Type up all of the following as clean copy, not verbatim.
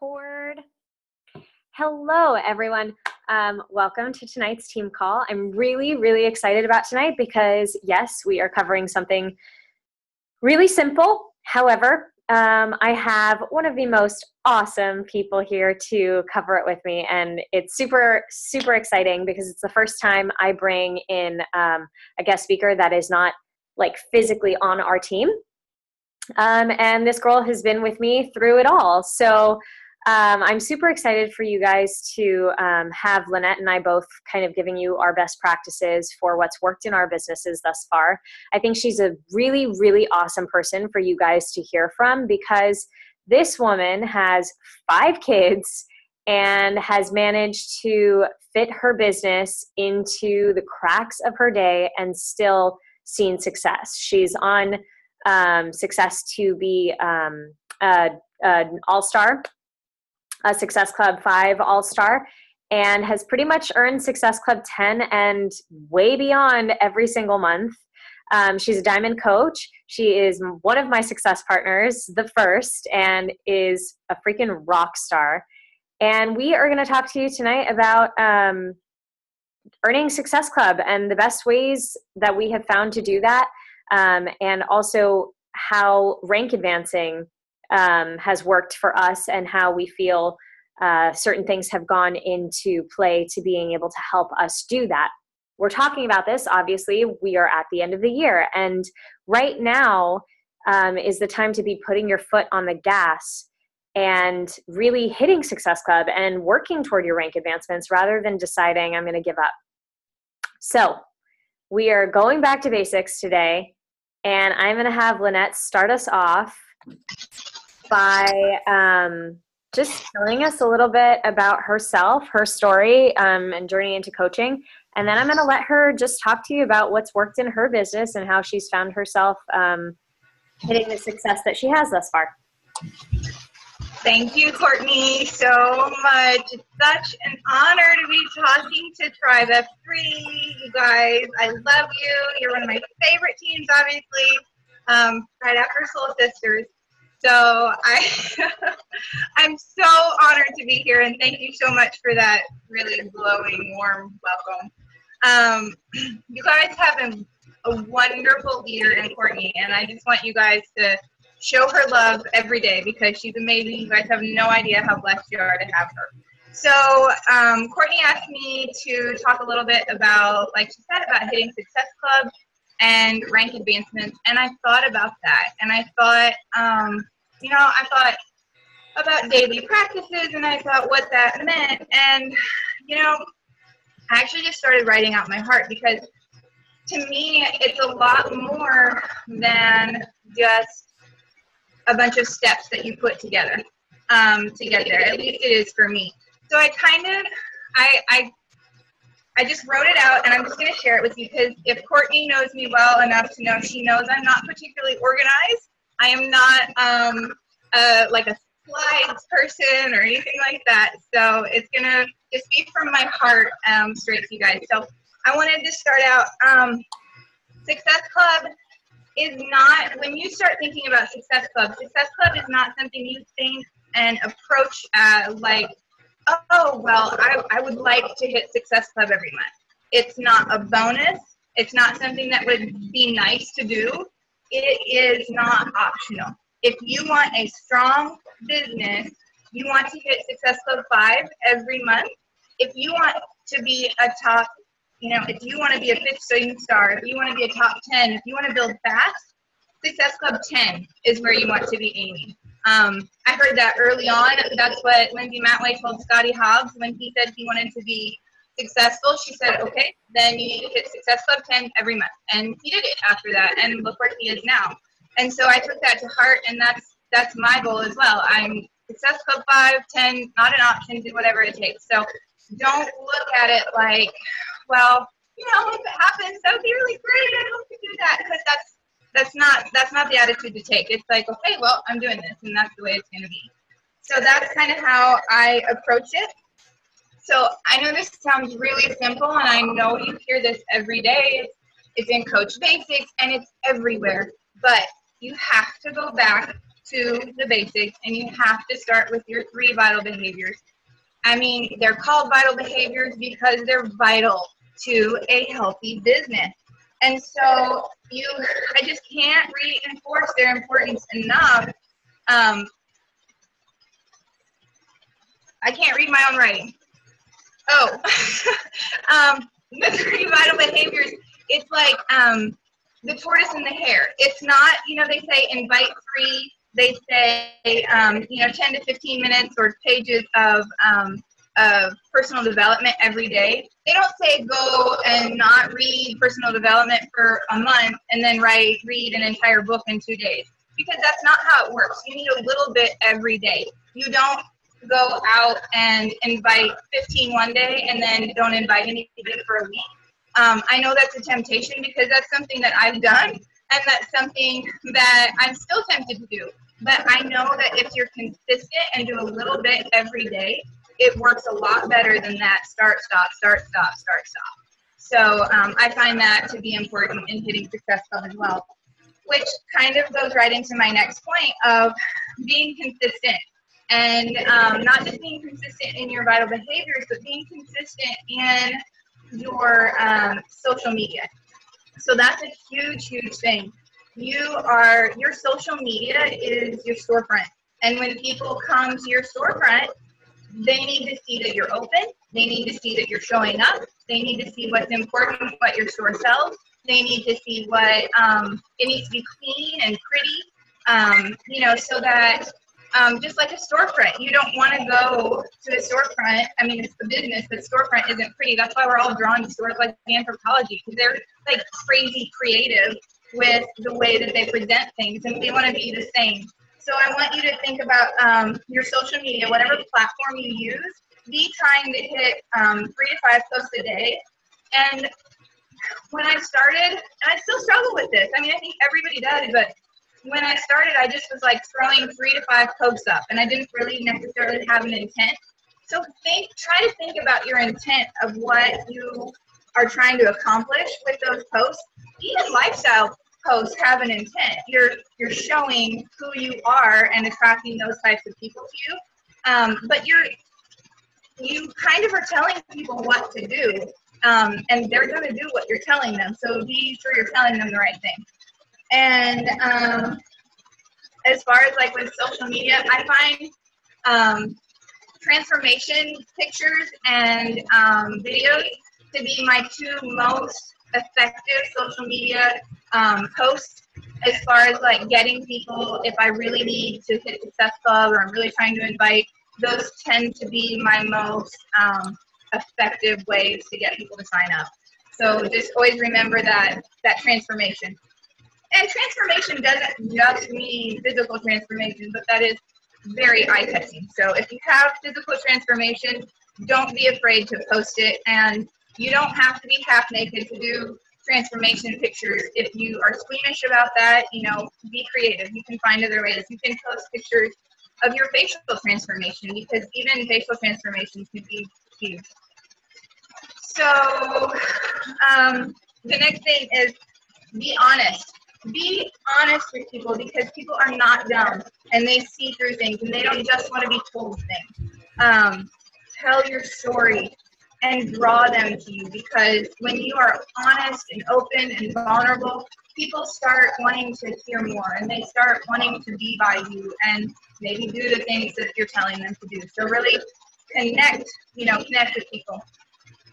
record. Hello, everyone. Welcome to tonight's team call. I'm really excited about tonight because, yes, we are covering something really simple. However, I have one of the most awesome people here to cover it with me, and it's super exciting because it's the first time I bring in a guest speaker that is not like physically on our team. And this girl has been with me through it all. So I'm super excited for you guys to have Lanette and I both kind of giving you our best practices for what's worked in our businesses thus far. I think she's a really awesome person for you guys to hear from because this woman has 5 kids and has managed to fit her business into the cracks of her day and still seen success. She's on success to be an all-star, a Success Club 5 all-star, and has pretty much earned Success Club 10 and way beyond every single month. She's a diamond coach. She is one of my success partners, the first, and is a freaking rock star. And we are going to talk to you tonight about earning Success Club and the best ways that we have found to do that. And also how rank advancing has worked for us and how we feel certain things have gone into play to being able to help us do that. We're talking about this, obviously, we are at the end of the year, and right now is the time to be putting your foot on the gas and really hitting Success Club and working toward your rank advancements rather than deciding I'm going to give up. So we are going back to basics today. And I'm going to have Lanette start us off by just telling us a little bit about herself, her story, and journey into coaching. And then I'm going to let her just talk to you about what's worked in her business and how she's found herself hitting the success that she has thus far. Thank you, Courtney, so much. It's such an honor to be talking to Tribe F3. You guys, I love you. You're one of my favorite teams, obviously, right after Soul Sisters. So I'm so honored to be here, and thank you so much for that really glowing, warm welcome. You guys have a wonderful leader in Courtney, and I just want you guys to show her love every day because she's amazing. You guys have no idea how blessed you are to have her. So Courtney asked me to talk a little bit about, like she said, about hitting Success Club and rank advancements. And I thought about that. And I thought, I thought about daily practices and I thought what that meant. And, I actually just started writing out my heart because to me, it's a lot more than just a bunch of steps that you put together to get there. At least it is for me. So I just wrote it out, and I'm just going to share it with you because if Courtney knows me well enough to know, she knows I'm not particularly organized. I am not like a slides person or anything like that. So it's going to just be from my heart straight to you guys. So I wanted to start out Success Club is not, when you start thinking about Success Club is not something you think and approach like, oh, well, I would like to hit Success Club every month. It's not a bonus. It's not something that would be nice to do. It is not optional. If you want a strong business, you want to hit Success Club 5 every month. If you want to be a top, if you want to be a 5th star, if you want to be a top 10, if you want to build fast, Success Club 10 is where you want to be aiming. I heard that early on. That's what Lindsay Matway told Scotty Hobbs when he said he wanted to be successful. She said, okay, then you need to hit Success Club 10 every month. And he did it after that, and look where he is now. And so I took that to heart, and that's my goal as well. I'm Success Club 5, 10, not an option, do whatever it takes. So don't look at it like, well, if it happens, that would be really great. I hope to do that, because that's not the attitude to take. It's like, okay, well, I'm doing this, and that's the way it's going to be. So that's kind of how I approach it. So I know this sounds really simple, and I know you hear this every day. It's in Coach Basics, and it's everywhere. But you have to go back to the basics, and you have to start with your 3 vital behaviors. I mean, they're called vital behaviors because they're vital to a healthy business. And so I just can't reinforce their importance enough. I can't read my own writing. Oh, the 3 vital behaviors, it's like the tortoise and the hare. It's not, they say invite 3. They say, 10 to 15 minutes or pages of personal development every day. They don't say go and not read personal development for a month and then read an entire book in 2 days, because that's not how it works. You need a little bit every day. You don't go out and invite 15 one day and then don't invite anybody for a week. I know that's a temptation because that's something that I've done, and that's something that I'm still tempted to do. But I know that if you're consistent and do a little bit every day, it works a lot better than that start, stop, start, stop, start, stop. So I find that to be important in hitting Success Club as well, which kind of goes right into my next point of being consistent. And not just being consistent in your vital behaviors, but being consistent in your social media. So that's a huge, huge thing. Your social media is your storefront. And when people come to your storefront, they need to see that you're open. They need to see that you're showing up. They need to see what's important, what your store sells. They need to see what, it needs to be clean and pretty, so that just like a storefront, you don't want to go to a storefront. I mean, it's the business, but storefront isn't pretty. That's why we're all drawn to stores like Anthropologie, because they're like crazy creative with the way that they present things, and we want to be the same. So I want you to think about your social media, whatever platform you use, be trying to hit 3 to 5 posts a day. And when I started, and I still struggle with this, I mean, I think everybody does, but when I started, I just was like throwing 3 to 5 posts up, and I didn't really necessarily have an intent. So try to think about your intent of what you are trying to accomplish with those posts. Even lifestyle posts have an intent. You're showing who you are and attracting those types of people to you. But you kind of are telling people what to do, and they're going to do what you're telling them. So be sure you're telling them the right thing. And as far as like with social media, I find transformation pictures and videos to be my 2 most effective social media posts as far as like getting people, if I really need to hit Success Club or I'm really trying to invite, those tend to be my most effective ways to get people to sign up. So just always remember that transformation. And transformation doesn't just mean physical transformation, but that is very eye-catching. So if you have physical transformation, don't be afraid to post it. And you don't have to be half naked to do transformation pictures. If you are squeamish about that, be creative. You can find other ways. You can post pictures of your facial transformation, because even facial transformations can be huge. So the next thing is be honest. Be honest with people, because people are not dumb and they see through things and they don't just want to be told things. Tell your story and draw them to you, because when you are honest and open and vulnerable, people start wanting to hear more and they start wanting to be by you and maybe do the things that you're telling them to do. So really connect with people.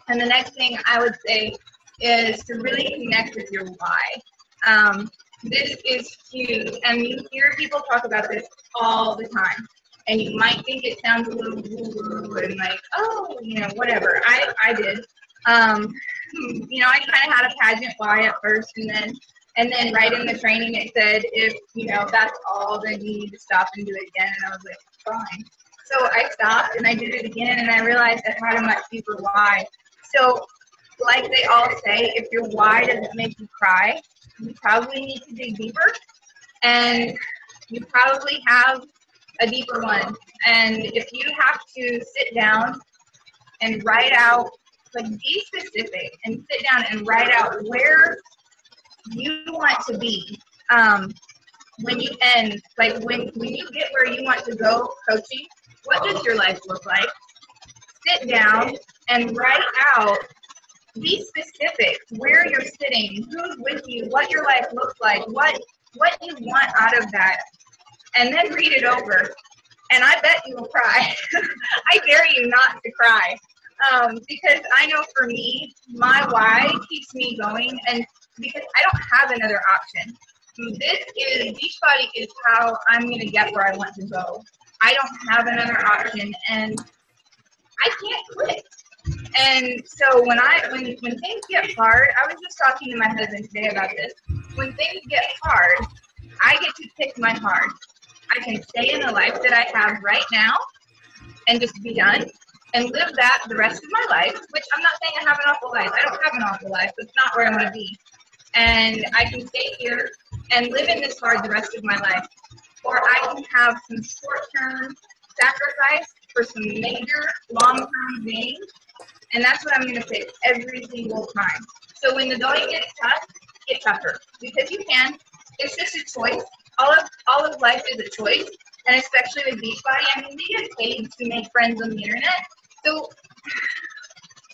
And the next thing I would say is to really connect with your why. This is huge, and you hear people talk about this all the time, and you might think it sounds a little woo-woo and like, oh, whatever. I did. I kind of had a pageant why at first, and then right in the training it said, if that's all, then you need to stop and do it again. And I was like, fine. So I stopped and I did it again, and I realized I had a much deeper why. So like they all say, if your why doesn't make you cry, you probably need to dig deeper, and you probably have a deeper one. And if you have to sit down and write out, like be specific and sit down and write out where you want to be, when you end, like when you get where you want to go coaching, what does your life look like? Sit down and write out, be specific, where you're sitting, who's with you, what your life looks like, what you want out of that, and then read it over. And I bet you will cry. I dare you not to cry. Because I know for me, my why keeps me going, and because I don't have another option. Beachbody is how I'm going to get where I want to go. I don't have another option, and I can't quit. And so when things get hard, I was just talking to my husband today about this. When things get hard, I get to pick my hard. I can stay in the life that I have right now and just be done and live that the rest of my life, which I'm not saying I have an awful life. I don't have an awful life. That's not where I want to be. And I can stay here and live in this hard the rest of my life. Or I can have some short-term sacrifice for some major long-term gain. And that's what I'm going to pick every single time. So when the going gets tough, get tougher. Because you can. It's just a choice. All of life is a choice. And especially with Beachbody, I mean, we get paid to make friends on the internet. So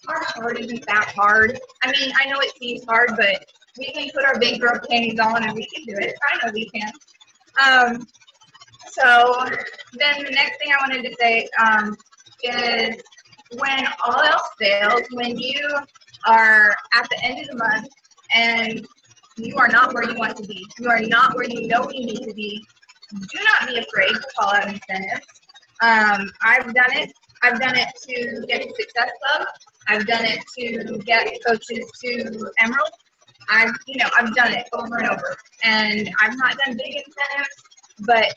our hard isn't that hard. I mean, I know it seems hard, but we can put our big girl panties on and we can do it. I know we can. So then the next thing I wanted to say is when all else fails, when you are at the end of the month and you are not where you want to be, you are not where you know you need to be, do not be afraid to call out incentives. I've done it. I've done it to get to Success Club. I've done it to get coaches to Emerald. I've done it over and over. And I've not done big incentives, but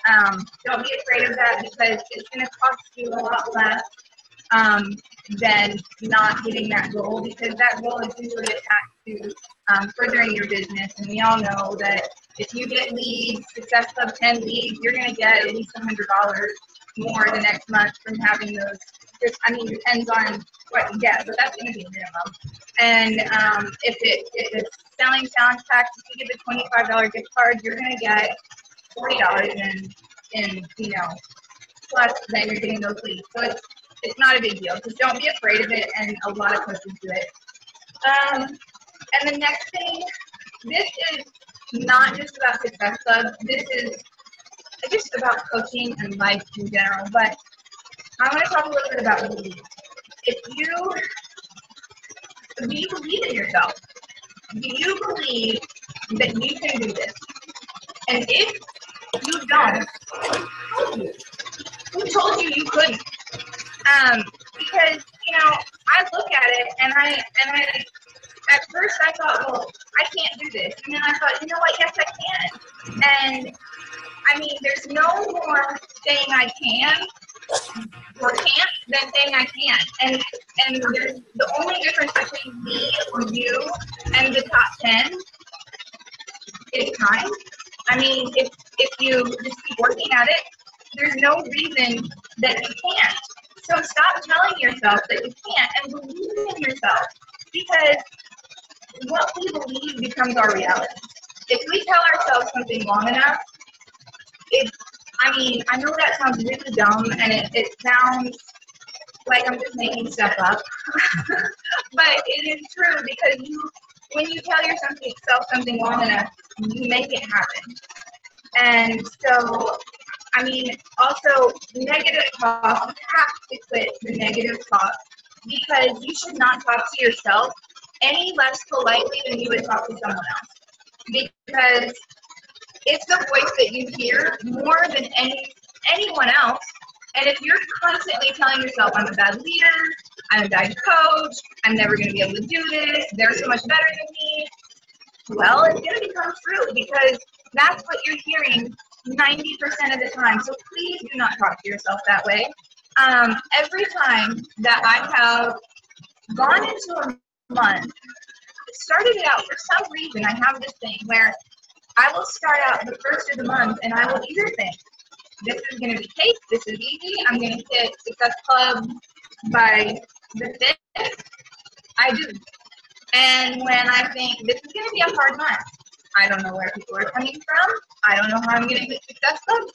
don't be afraid of that because it's going to cost you a lot less than not hitting that goal, because that goal is usually attached to furthering your business. And we all know that if you get leads, Success Club 10 leads, you're going to get at least $100 more the next month from having those. It depends on what you get, but that's going to be minimum. And if it's selling sound packs, if you get the $25 gift card, you're going to get $40 in plus then you're getting those leads. So it's not a big deal. Just don't be afraid of it, and a lot of coaches do it. And the next thing, this is not just about Success Club. This is just about coaching and life in general. But I want to talk a little bit about belief. Do you believe in yourself? Do you believe that you can do this? And if you don't, who told you you couldn't? Because I look at it and I at first I thought, well, I can't do this, and then I thought, you know what? Yes, I can. And I mean, there's no more saying I can or can't than saying I can. And there's the only difference between me or you and the top 10 is time. I mean, if you just keep working at it, there's no reason that you can't. So stop telling yourself that you can't and believe in yourself, because what we believe becomes our reality. If we tell ourselves something long enough, I know that sounds really dumb, and it sounds like I'm just making stuff up, but it is true, because when you tell yourself something long enough, you make it happen. And so, also negative talk, you have to quit the negative talk, because you should not talk to yourself any less politely than you would talk to someone else, because it's the voice that you hear more than anyone else. And if you're constantly telling yourself, I'm a bad leader, I'm a bad coach, I'm never going to be able to do this, they're so much better than me, well, it's going to become true, because that's what you're hearing 90% of the time. So please do not talk to yourself that way. Every time that I have gone into a month, started it out for some reason, I have this thing where I will start out the first of the month and I will either think, this is going to be cake, this is easy, I'm going to hit Success Club by the 5th, I do. And when I think, this is going to be a hard month, I don't know where people are coming from. I don't know how I'm going to hit Success Club.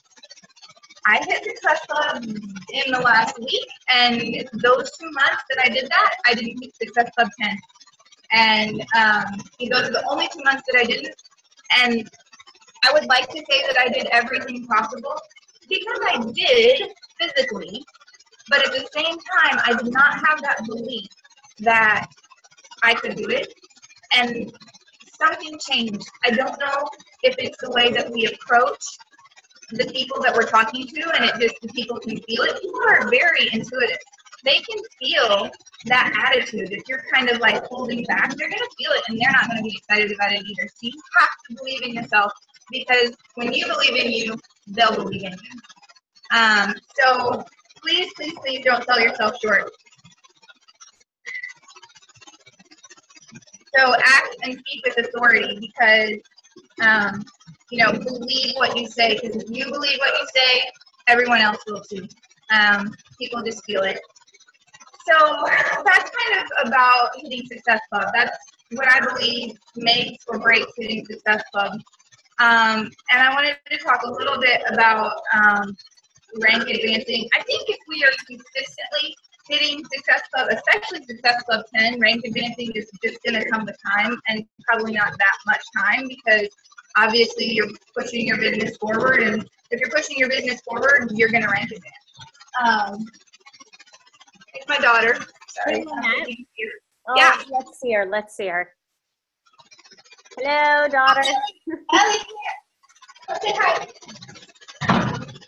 I hit Success Club in the last week, and those 2 months that I did that, I didn't hit Success Club 10. And those are the only 2 months that I didn't. And I would like to say that I did everything possible, because I did physically, but at the same time, I did not have that belief that I could do it. And something changed. I don't know if it's the way that we approach the people that we're talking to, and the people can feel it. People are very intuitive. They can feel that attitude. If you're kind of like holding back, they're going to feel it, and they're not going to be excited about it either. So you have to believe in yourself, because when you believe in you, they'll believe in you. So please, please, please don't sell yourself short. So act and speak with authority, because, believe what you say, because if you believe what you say, everyone else will too. People just feel it. So that's kind of about hitting Success Club. That's what I believe makes or breaks hitting Success Club. And I wanted to talk a little bit about rank advancing. I think if we are consistently hitting Success Club, especially Success Club 10, rank advancing is just going to come with time, and probably not that much time, because obviously you're pushing your business forward, and if you're pushing your business forward, you're going to rank advance. It's my daughter. Sorry. Oh, yeah. Let's see her. Let's see her. Hello, daughter. Ellie, come say hi.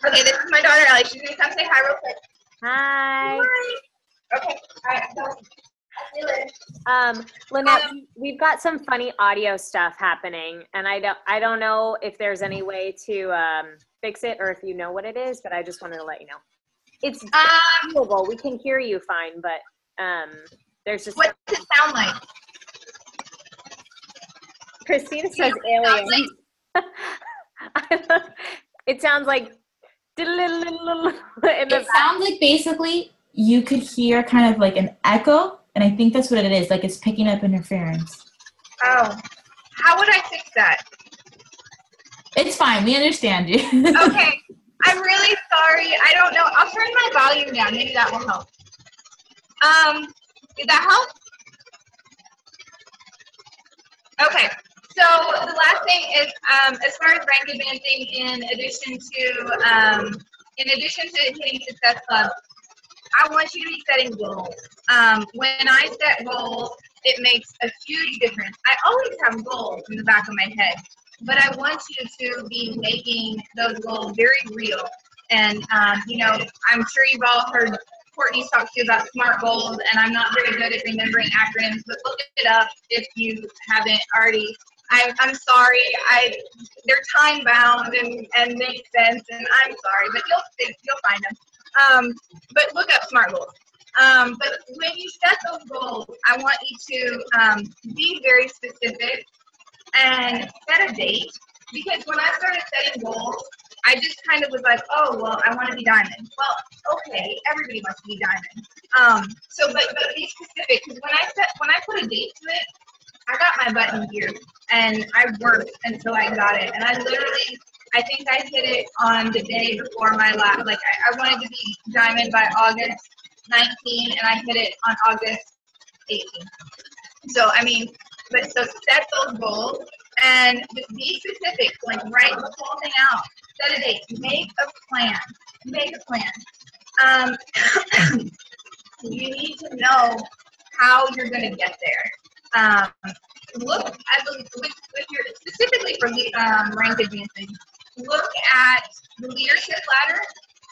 Okay, this is my daughter, Ellie. She's going to come say hi real quick. Hi. Hi. Okay. All right. I'll see you later. Lanette, we've got some funny audio stuff happening, and I don't know if there's any way to fix it, or if you know what it is, but I just wanted to let you know. It's doable. We can hear you fine, but there's just. What does it sound like? Christina says alien. It sounds like. It sounds like basically you could hear kind of like an echo, and I think that's what it is. Like it's picking up interference. Oh, how would I fix that? It's fine. We understand you. Okay. I'm really sorry. I don't know. I'll turn my volume down. Maybe that will help. Did that help? Okay. So the last thing is, as far as rank advancing, in addition to hitting Success Club, I want you to be setting goals. When I set goals, it makes a huge difference. I always have goals in the back of my head, but I want you to be making those goals very real. And, I'm sure you've all heard Courtney talk to you about SMART goals, and I'm not very good at remembering acronyms, but look it up if you haven't already. I'm sorry, they're time bound and make sense, and I'm sorry, but you'll find them. But look up SMART goals. But when you set those goals, I want you to be very specific and set a date, because when I started setting goals, I just kind of was like, oh, well, I want to be diamond. Well, okay, everybody wants to be diamond. But be specific, because when I put a date to it, I got my button here, and I worked until I got it. And I think I hit it on the day before my last, like I wanted to be diamond by August 19, and I hit it on August 18. So, so set those goals, and just be specific, like write the whole thing out, set a date, make a plan. You need to know how you're going to get there. Look at specifically for rank advancing, look at the leadership ladder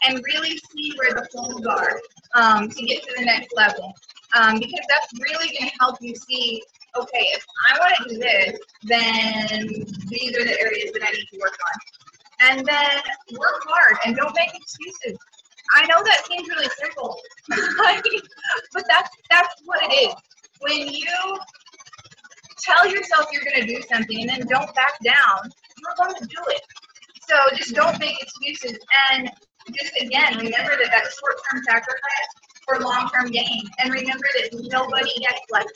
and really see where the holes are to get to the next level. Because that's really going to help you see, okay, if I want to do this, then these are the areas that I need to work on. And then work hard and don't make excuses. I know that seems really simple, but that's what it is. When you tell yourself you're going to do something and then don't back down, you're going to do it. So just don't make excuses. And just, again, remember that short-term sacrifice for long-term gain. And remember that nobody gets lucky.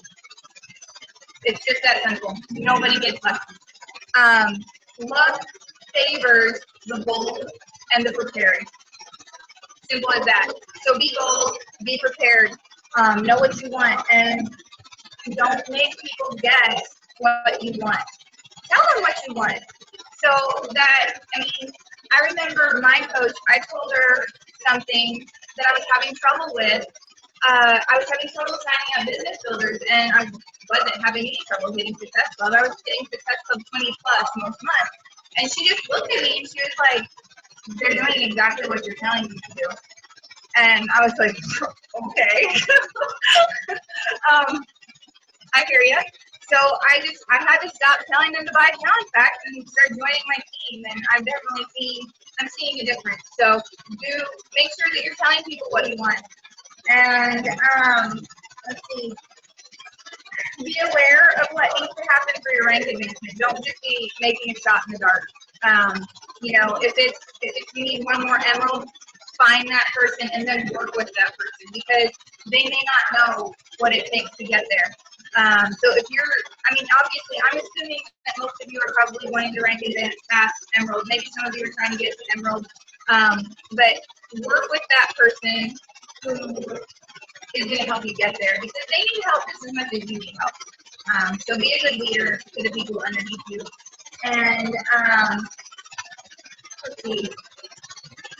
It's just that simple. Nobody gets lucky. Luck favors the bold and the prepared. Simple as that. So be bold, be prepared, know what you want, and don't make people guess what you want. Tell them what you want. So that, I remember my coach, I told her something that I was having trouble with. I was having trouble signing up business builders, and I wasn't having any trouble getting Success Club. I was getting Success Club 20 plus most months. And she just looked at me and she was like, they're doing exactly what you're telling me to do. And I was like, okay. I hear you. So I had to stop telling them to buy challenge packs and start joining my team. And I'm seeing a difference. So make sure that you're telling people what you want. And let's see. Be aware of what needs to happen for your rank advancement. Don't just be making a shot in the dark. If you need one more emerald, find that person and then work with that person, because they may not know what it takes to get there. So if obviously, I'm assuming that most of you are probably wanting to rank advanced past emerald. Maybe some of you are trying to get to emerald. But work with that person who is going to help you get there, because they need help just as much as you need help. So be a good leader to the people underneath you. And let's see.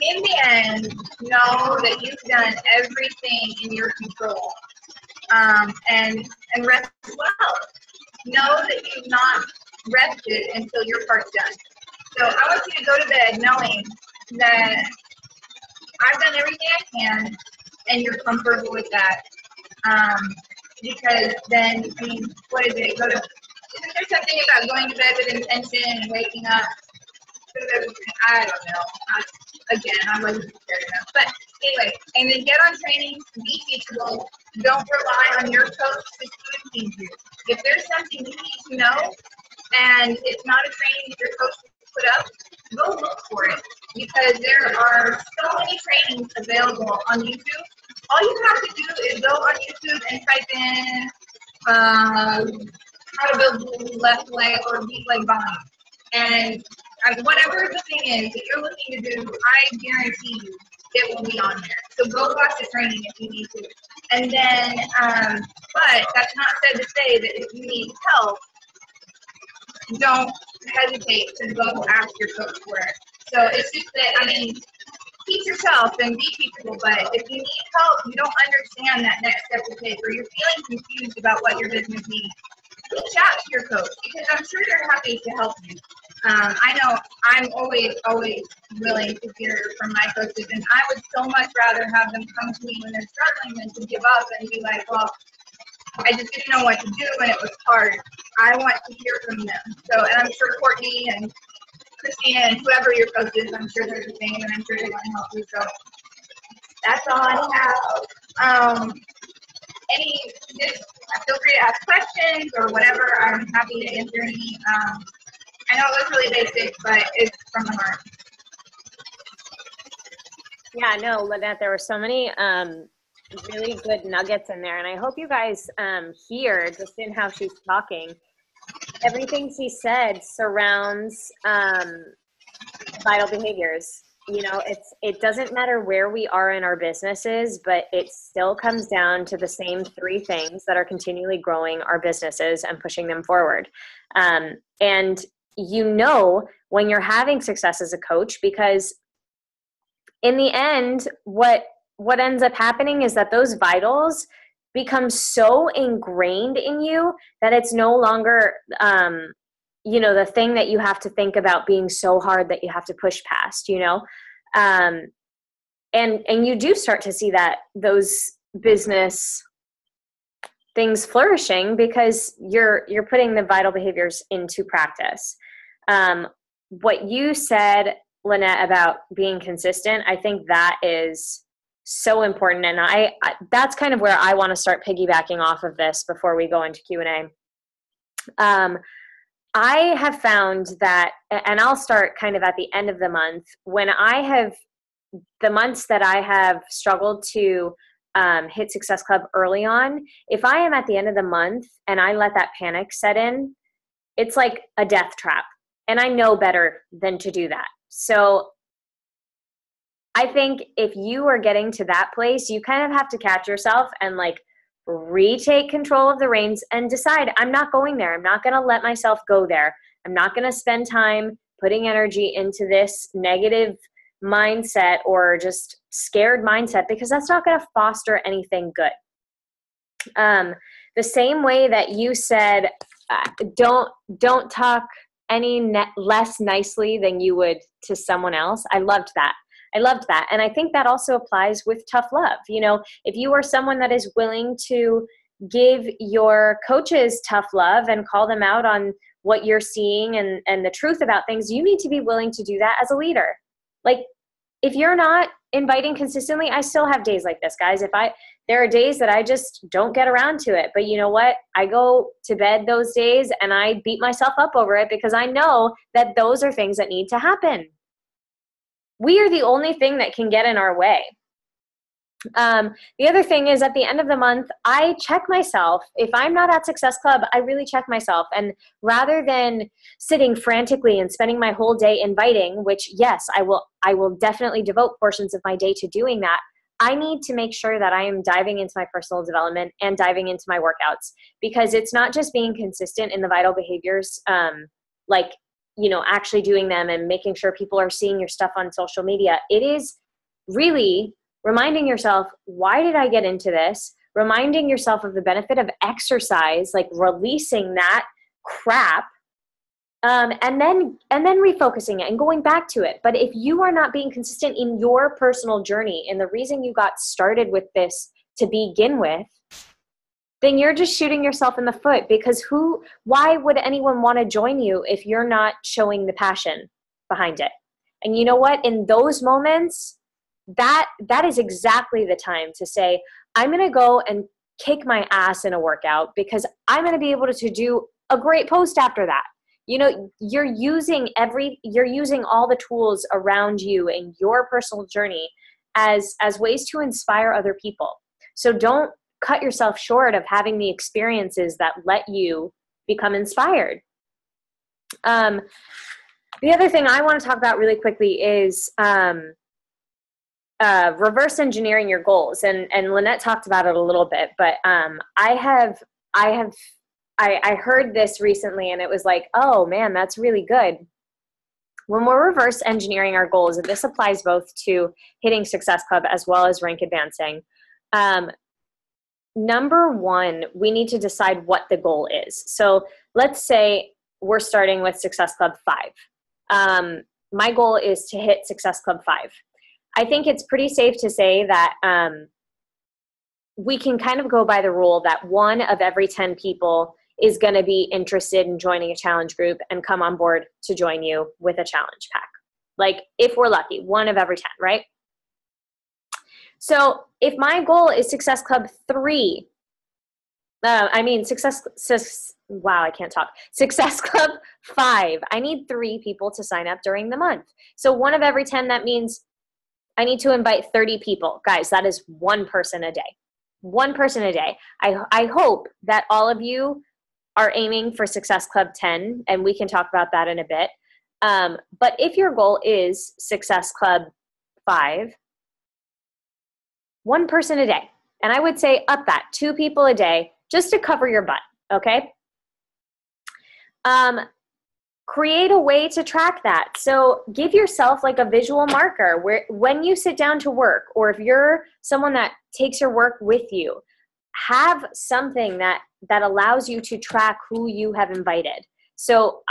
In the end, know that you've done everything in your control, and rest well. Know that you've not rested until your part's done. So I want you to go to bed knowing that I've done everything I can, and you're comfortable with that. Because then, what is it? Isn't there something about going to bed with intention and waking up? I don't know. Again, I wasn't prepared enough. But anyway, and then get on training, be teachable. Don't rely on your coach to teach you. If there's something you need to know, and it's not a training that your coach put up, go look for it. Because there are so many trainings available on YouTube. All you have to do is go on YouTube and type in how to build left leg or deep leg body. And whatever the thing is that you're looking to do, I guarantee you it will be on there. So go watch the training if you need to. And then, but that's not said to say that if you need help, don't hesitate to go ask your coach for it. So it's just that, teach yourself and be teachable, but if you need help, you don't understand that next step to take, or you're feeling confused about what your business needs, reach out to your coach, because I'm sure they're happy to help you. I know I'm always willing to hear from my coaches, and I would so much rather have them come to me when they're struggling than to give up and be like, well, I just didn't know what to do and it was hard. I want to hear from them. So, and I'm sure Courtney and Christina and whoever your coach is, I'm sure they're the same, and I'm sure they want to help you. So that's all I have. Just feel free to ask questions or whatever. I'm happy to answer any. I know it was really basic, but it's from the heart. Yeah, no, Lanette, there were so many really good nuggets in there, and I hope you guys hear just in how she's talking. Everything she said surrounds vital behaviors. It doesn't matter where we are in our businesses, but it still comes down to the same three things that are continually growing our businesses and pushing them forward. And when you're having success as a coach, because in the end, what ends up happening is that those vitals become so ingrained in you that it's no longer, the thing that you have to think about being so hard that you have to push past, and you do start to see that those business things flourishing because you're putting the vital behaviors into practice. What you said, Lanette, about being consistent, I think that is so important. And I that's kind of where I want to start piggybacking off of this before we go into Q&A. I have found that, and I'll start kind of at the end of the month, when the months that I have struggled to hit Success Club early on, if I am at the end of the month and I let that panic set in, it's like a death trap. And I know better than to do that. So I think if you are getting to that place, you kind of have to catch yourself and like retake control of the reins and decide, I'm not going there. I'm not going to let myself go there. I'm not going to spend time putting energy into this negative mindset or just scared mindset, because that's not going to foster anything good. The same way that you said, don't talk any less nicely than you would to someone else. I loved that. And I think that also applies with tough love. You know, if you are someone that is willing to give your coaches tough love and call them out on what you're seeing and the truth about things, you need to be willing to do that as a leader. Like, if you're not inviting consistently, I still have days like this, guys. There are days that I just don't get around to it. But you know what? I go to bed those days and I beat myself up over it, because I know that those are things that need to happen. We are the only thing that can get in our way. The other thing is, at the end of the month, I check myself. If I'm not at Success Club, I really check myself. And rather than sitting frantically and spending my whole day inviting, which yes, I will definitely devote portions of my day to doing that, I need to make sure that I am diving into my personal development and diving into my workouts, because it's not just being consistent in the vital behaviors, like, you know, actually doing them and making sure people are seeing your stuff on social media. It is really reminding yourself, why did I get into this? Reminding yourself of the benefit of exercise, like releasing that crap, and then refocusing it and going back to it. But if you are not being consistent in your personal journey and the reason you got started with this to begin with, then you're just shooting yourself in the foot, because why would anyone want to join you if you're not showing the passion behind it? And you know what? In those moments, that is exactly the time to say, I'm going to go and kick my ass in a workout, because I'm going to be able to do a great post after that. You know, you're using all the tools around you in your personal journey as ways to inspire other people. So don't cut yourself short of having the experiences that let you become inspired. The other thing I want to talk about really quickly is reverse engineering your goals. And Lanette talked about it a little bit, but I heard this recently and it was like, oh man, that's really good. When we're reverse engineering our goals, and this applies both to hitting Success Club as well as rank advancing, number one, we need to decide what the goal is. So let's say we're starting with Success Club 5. My goal is to hit Success Club 5. I think it's pretty safe to say that we can kind of go by the rule that 1 of every 10 people is going to be interested in joining a challenge group and come on board to join you with a challenge pack. Like, if we're lucky, 1 of every 10, right? So if my goal is Success Club 3, Success Club 5, I need 3 people to sign up during the month. So 1 of every 10, that means I need to invite 30 people. Guys, that is 1 person a day. 1 person a day. I hope that all of you are aiming for Success Club 10, and we can talk about that in a bit. But if your goal is Success Club 5, 1 person a day. And I would say up that, 2 people a day, just to cover your butt, okay? Create a way to track that. So give yourself like a visual marker where when you sit down to work, or if you're someone that takes your work with you, have something that allows you to track who you have invited. So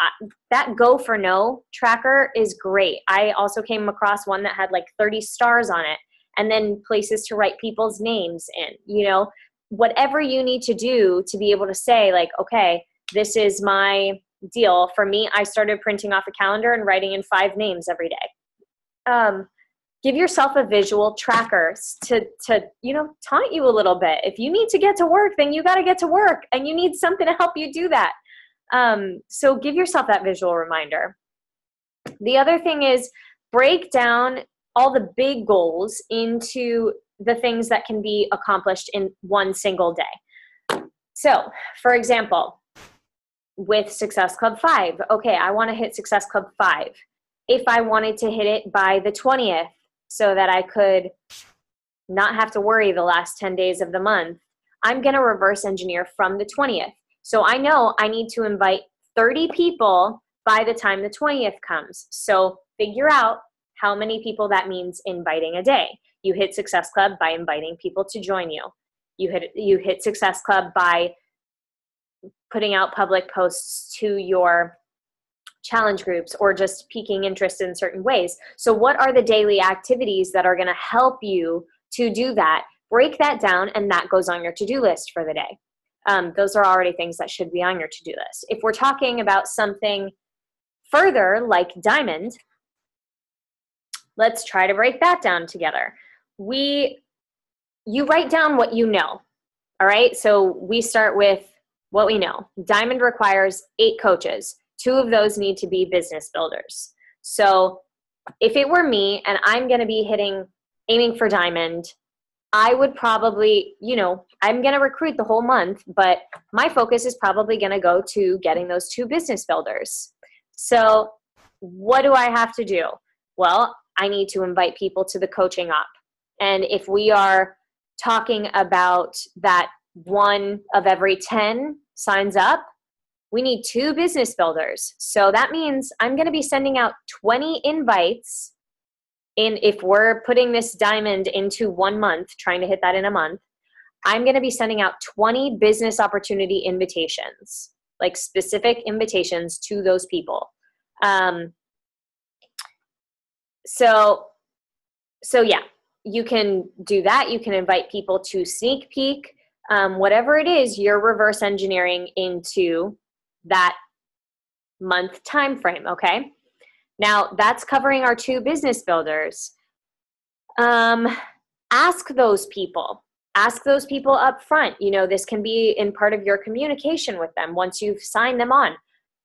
that Go for No tracker is great. I also came across one that had like 30 stars on it, and then places to write people's names in. You know, whatever you need to do to be able to say like, okay, this is my deal. For me, I started printing off a calendar and writing in 5 names every day. Give yourself a visual tracker to taunt you a little bit. If you need to get to work, then you got to get to work, and you need something to help you do that. So give yourself that visual reminder. The other thing is, break down all the big goals into the things that can be accomplished in 1 single day. So, for example, with Success Club 5. Okay, I want to hit Success Club 5. If I wanted to hit it by the 20th so that I could not have to worry the last 10 days of the month, I'm going to reverse engineer from the 20th. So I know I need to invite 30 people by the time the 20th comes. So figure out how many people that means inviting a day. You hit Success Club by inviting people to join you. You hit Success Club by putting out public posts to your challenge groups or just piquing interest in certain ways. So what are the daily activities that are going to help you to do that? Break that down, and that goes on your to-do list for the day. Those are already things that should be on your to-do list. If we're talking about something further like Diamond, let's try to break that down together. You write down what you know, all right? So we start with what we know. Diamond requires 8 coaches. 2 of those need to be business builders. So if it were me and I'm going to be aiming for Diamond, I would probably, I'm going to recruit the whole month, but my focus is probably going to go to getting those 2 business builders. So what do I have to do? Well, I need to invite people to the coaching op. And if we are talking about that 1 of every 10 signs up, we need 2 business builders. So that means I'm going to be sending out 20 invites. If we're putting this Diamond into 1 month, trying to hit that in a month, I'm going to be sending out 20 business opportunity invitations, like specific invitations to those people. So yeah, you can do that. You can invite people to sneak peek, whatever it is, you're reverse engineering into that month time frame. Okay. Now that's covering our 2 business builders. Ask those people up front. This can be in part of your communication with them. Once you've signed them on,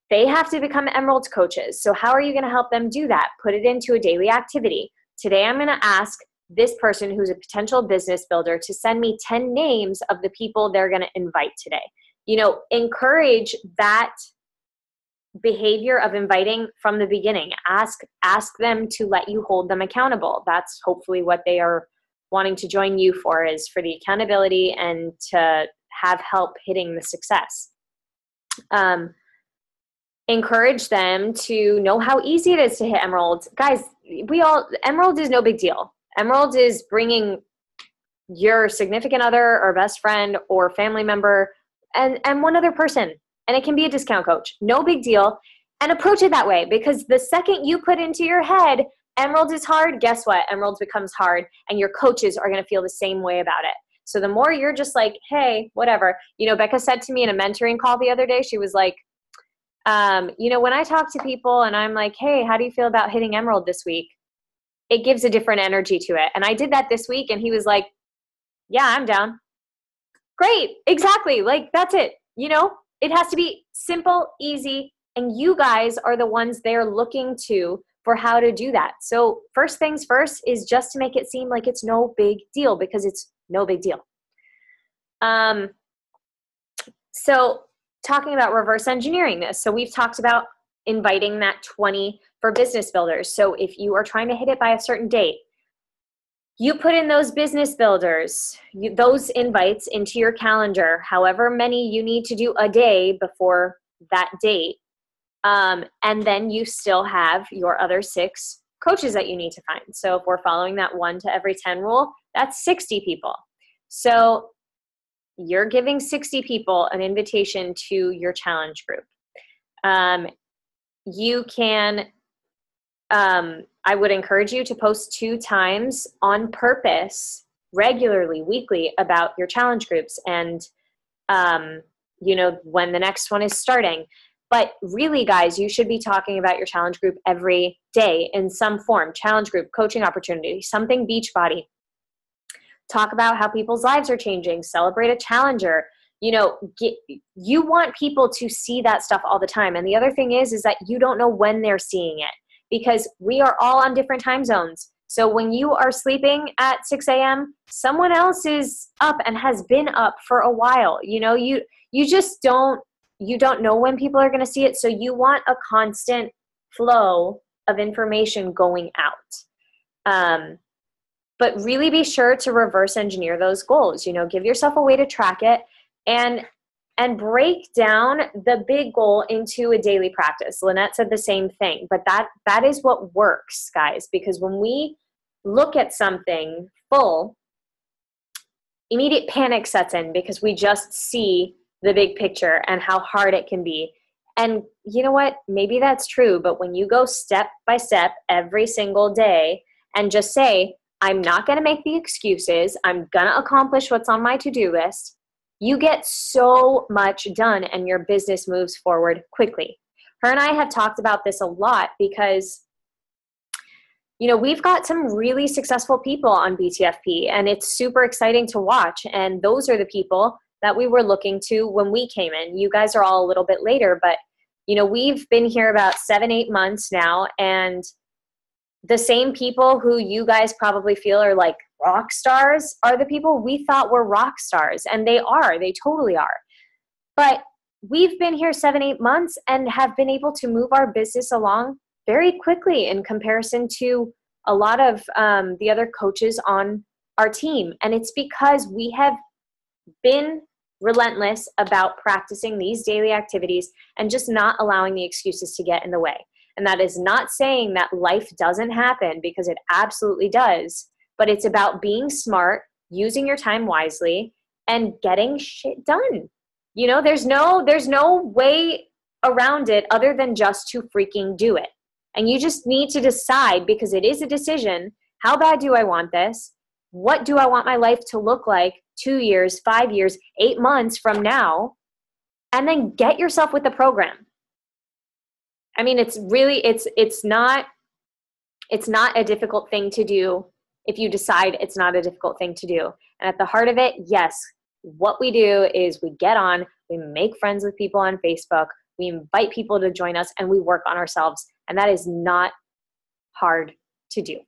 they have to become Emerald coaches. So how are you going to help them do that? Put it into a daily activity. Today, I'm going to ask this person who's a potential business builder to send me 10 names of the people they're going to invite today. Encourage that behavior of inviting from the beginning. Ask them to let you hold them accountable. That's hopefully what they are wanting to join you for, is for the accountability and to have help hitting the success. Encourage them to know how easy it is to hit Emerald. Guys, Emerald is no big deal. Emerald is bringing your significant other or best friend or family member and 1 other person. And it can be a discount coach. No big deal. And approach it that way, because the second you put into your head, Emerald is hard, guess what? Emerald becomes hard, and your coaches are going to feel the same way about it. So the more you're just like, hey, whatever. Becca said to me in a mentoring call the other day, she was like, when I talk to people and I'm like, hey, how do you feel about hitting Emerald this week? It gives a different energy to it. And I did that this week, and he was like, yeah, I'm down. Great. Exactly. Like, that's it. It has to be simple, easy, and you guys are the ones they're looking to for how to do that. So first things first is just to make it seem like it's no big deal, because it's no big deal. So talking about reverse engineering this. So we've talked about inviting that 20 for business builders. So if you are trying to hit it by a certain date, you put in those business builders, those invites into your calendar, however many you need to do a day before that date. And then you still have your other 6 coaches that you need to find. So if we're following that 1 to every 10 rule, that's 60 people. So you're giving 60 people an invitation to your challenge group. You can, I would encourage you to post 2 times on purpose, regularly, weekly, about your challenge groups and, when the next one is starting. But really, guys, you should be talking about your challenge group every day in some form. Challenge group, coaching opportunity, something Beachbody. Talk about how people's lives are changing. Celebrate a challenger. You want people to see that stuff all the time. And the other thing is that you don't know when they're seeing it, because we are all on different time zones. So when you are sleeping at 6 a.m., someone else is up and has been up for a while. You just don't you don't know when people are going to see it. So you want a constant flow of information going out. But really be sure to reverse engineer those goals. You know, give yourself a way to track it and break down the big goal into a daily practice. Lanette said the same thing, but that is what works, guys, because when we look at something full, immediate panic sets in because we just see the big picture and how hard it can be. And you know what? Maybe that's true, but when you go step by step every single day and just say, I'm not going to make the excuses, I'm going to accomplish what's on my to-do list, you get so much done and your business moves forward quickly. Her and I have talked about this a lot because, you know, we've got some really successful people on BTFP and it's super exciting to watch. And those are the people that we were looking to when we came in. You guys are all a little bit later, but, you know, we've been here about 7-8 months now, and the same people who you guys probably feel are like rock stars are the people we thought were rock stars. And they totally are. But we've been here 7-8 months and have been able to move our business along very quickly in comparison to a lot of the other coaches on our team. And it's because we have been relentless about practicing these daily activities and just not allowing the excuses to get in the way. And that is not saying that life doesn't happen, because it absolutely does, but it's about being smart, using your time wisely, and getting shit done. You know, there's no way around it other than just to freaking do it. And you just need to decide, because it is a decision, how bad do I want this? What do I want my life to look like 2 years, 5 years, 8 months from now? And then get yourself with the program. I mean, it's not a difficult thing to do if you decide it's not a difficult thing to do. And at the heart of it, yes, what we do is we get on, we make friends with people on Facebook, we invite people to join us, and we work on ourselves. And that is not hard to do.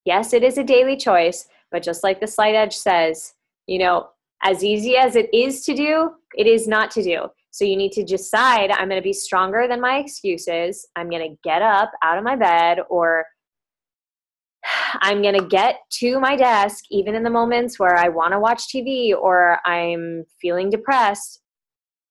Yes, it is a daily choice, but just like the Slight Edge says, you know, as easy as it is to do, it is not to do. So you need to decide, I'm going to be stronger than my excuses. I'm going to get up out of my bed, or I'm going to get to my desk, even in the moments where I want to watch TV or I'm feeling depressed,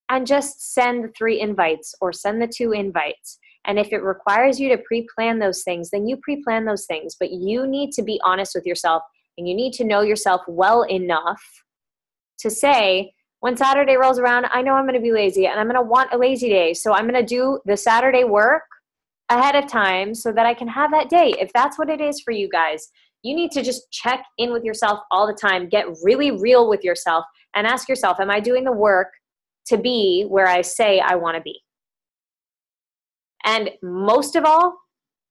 and just send the 3 invites or send the 2 invites. And if it requires you to pre-plan those things, then you pre-plan those things. But you need to be honest with yourself, and you need to know yourself well enough to say, when Saturday rolls around, I know I'm going to be lazy and I'm going to want a lazy day. So I'm going to do the Saturday work ahead of time so that I can have that day. If that's what it is for you guys, you need to just check in with yourself all the time. Get really real with yourself and ask yourself, am I doing the work to be where I say I want to be? And most of all,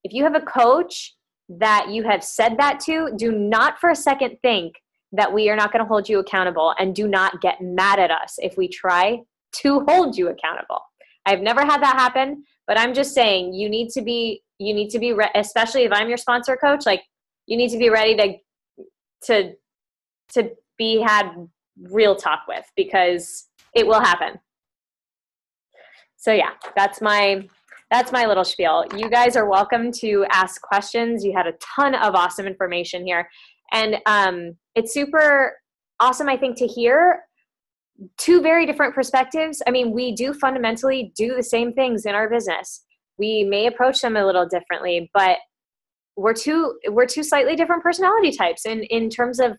if you have a coach that you have said that to, do not for a second think that we are not going to hold you accountable, and do not get mad at us if we try to hold you accountable. I've never had that happen, but I'm just saying you need to be especially if I'm your sponsor coach, like you need to be ready to be had real talk with, because it will happen. So yeah, that's my little spiel. You guys are welcome to ask questions. You had a ton of awesome information here. And it's super awesome, I think, to hear 2 very different perspectives. I mean, we do fundamentally do the same things in our business. We may approach them a little differently, but we're two slightly different personality types in terms of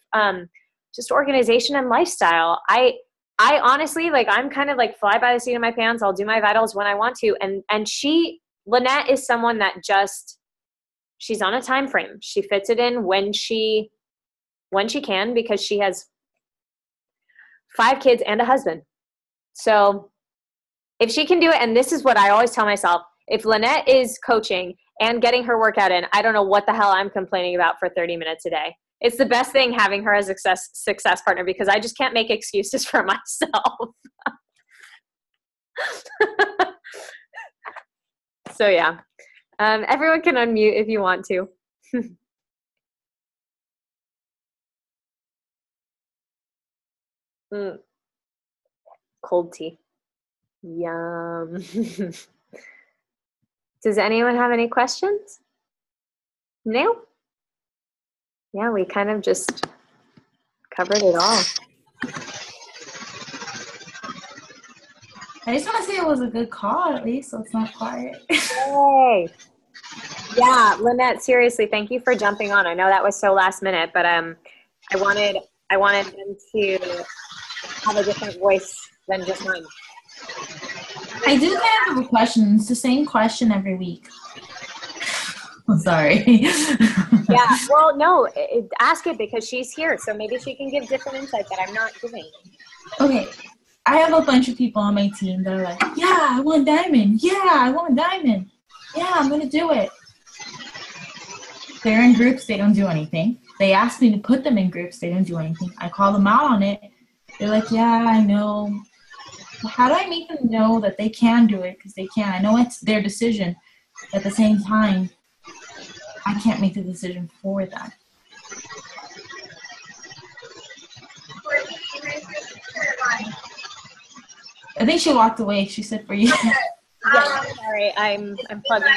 just organization and lifestyle. I honestly, like, I'm kind of like fly by the seat of my pants. I'll do my vitals when I want to. And Lanette is someone that she's on a time frame. She fits it in when she can, because she has 5 kids and a husband. So if she can do it, and this is what I always tell myself, if Lanette is coaching and getting her workout in, I don't know what the hell I'm complaining about for 30 minutes a day. It's the best thing having her as a success partner, because I just can't make excuses for myself. So yeah, everyone can unmute if you want to. Cold tea. Yum. Does anyone have any questions? No? Yeah, we kind of just covered it all. I just want to say it was a good call, at least, so it's not quiet. Yay! Yeah, Lanette, seriously, thank you for jumping on. I know that was so last minute, but I wanted them to have a different voice than just mine. I do kind of have a question. It's the same question every week. I'm sorry. Yeah, well, no, ask it because she's here, so maybe she can give different insight that I'm not giving. Okay, I have a bunch of people on my team that are like, yeah, I want diamond. Yeah, I want diamond. Yeah, I'm going to do it. They're in groups. They don't do anything. They ask me to put them in groups. They don't do anything. I call them out on it. They're like, yeah, I know. How do I make them know that they can do it? Because they can. I know it's their decision. At the same time, I can't make the decision for them. I think she walked away. She said for you. Yeah, sorry, I'm plugging.